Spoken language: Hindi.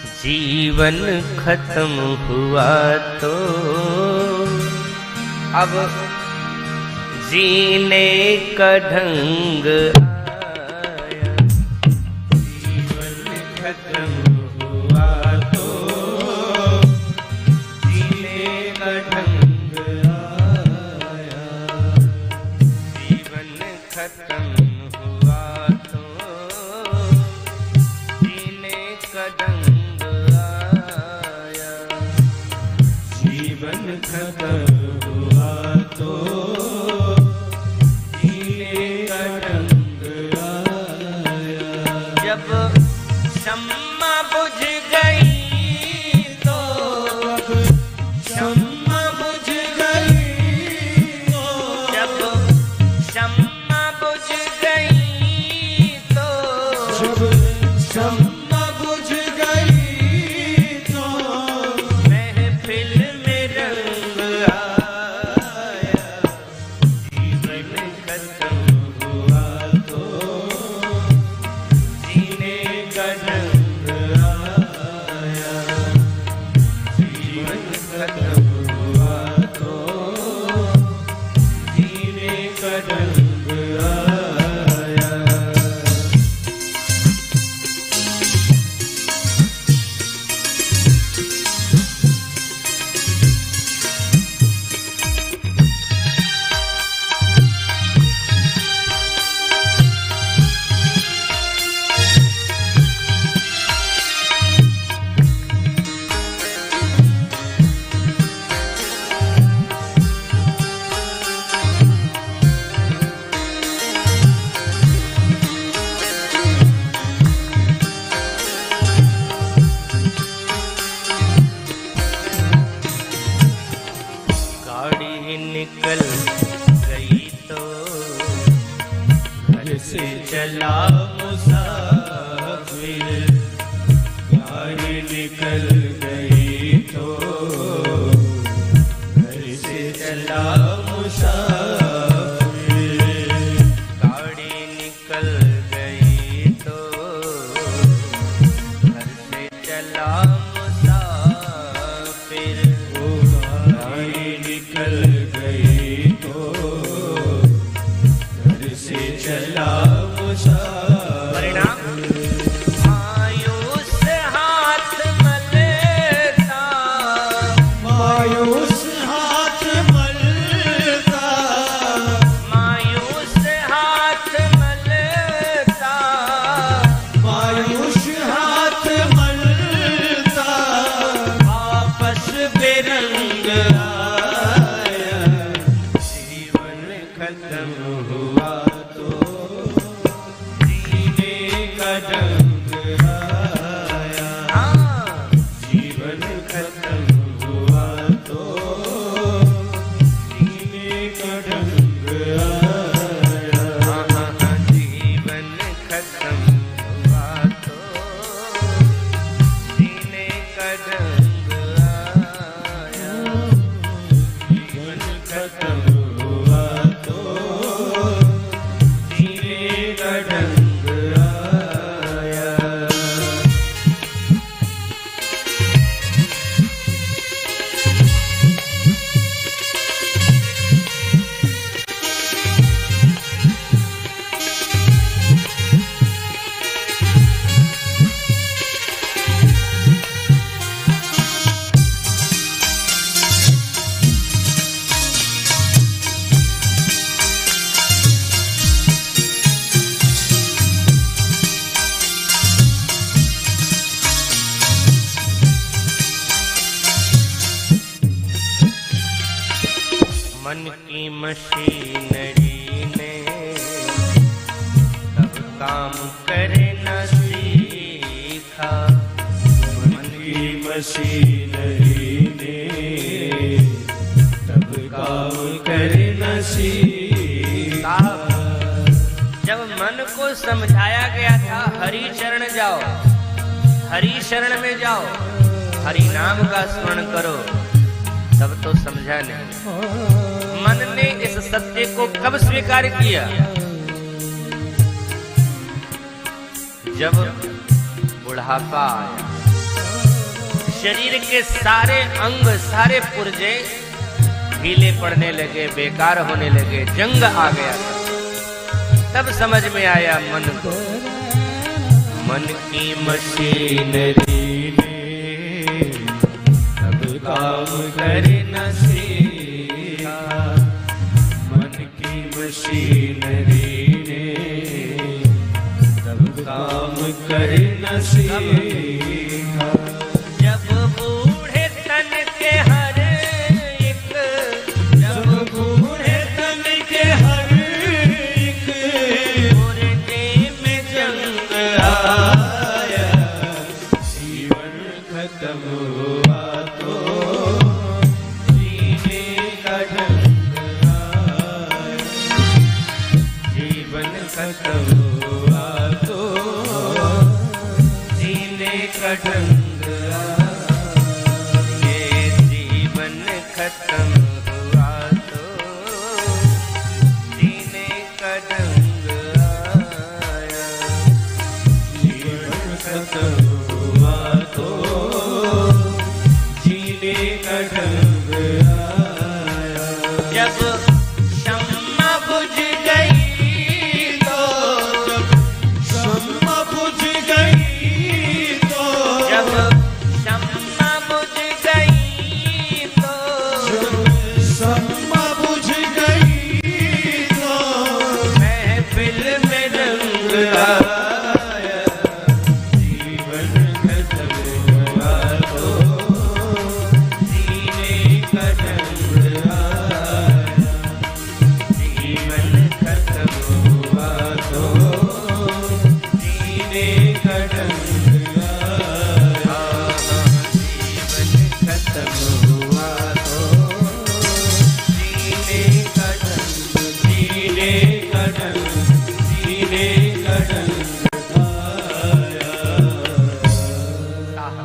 जीवन खत्म हुआ तो अब जीने का ढंग आया। जीवन खत्म हुआ तो जीने का ढंग आया। जीवन खत्म हुआ तो जीने का ढंग आया। जीवन खत्म हुआ तो जीने का ढंग आया। जब शम्मा बुझ गई तो अब शम्मा बुझ गई तो जब शम्मा बुझ गई तो जब शम्मा बुझ गई तो महफिल में रंग आया। जीवन खत्म हुआ तो जीने का ढंग आया। जीवन खत्म हुआ तो जीने का ढंग आया। गाड़ी निकल गई तो घर से चला मुसाफिर। गाड़ी निकल गई तो घर से चला मुसाफिर। गाड़ी निकल गई तो घर से चला मुसाफिर। गाड़ी निकल गई तो घर से चला मुसाफिर। परिणाम मायूस हाथ मलता, मायूस हाथ मलता, मायूस हाथ मलता, मायूस हाथ मलता, वापस बेरंग आया। जीवन खत्म हुआ तो जीने का ढंग आया। जीवन खत्म हुआ तो जीने का ढंग आया। जीवन खत्म हुआ तो जीने का ढंग आया। जीवन खत्म हुआ तो जीने का ढंग आया। मन की मशीनरी ने तब काम करना सीखा। मन की मशीनरी ने तब काम करना सीखा। जब मन को समझाया गया था हरि चरण जाओ, हरि शरण में जाओ, हरि नाम का स्मरण करो, तब तो समझा नहीं। मन ने इस सत्य को कब स्वीकार किया? जब बुढ़ापा आया। शरीर के सारे अंग, सारे पुर्जे ढीले पड़ने लगे, बेकार होने लगे, जंग आ गया था। तब समझ में आया मन को, मन की मशीनरी ने तब काम कर न सीखा, मन की मशीनरी ने तब काम कर न सीखा। जब बूढ़े तन के हर एक, जब बूढ़े तन के हर एक पुर्जे में जंग आया, जीवन खत्म हुआ तो जीने का ढंग आया, जीवन खत्म हुआ तो जीने का ढंग, ये जीवन खत्म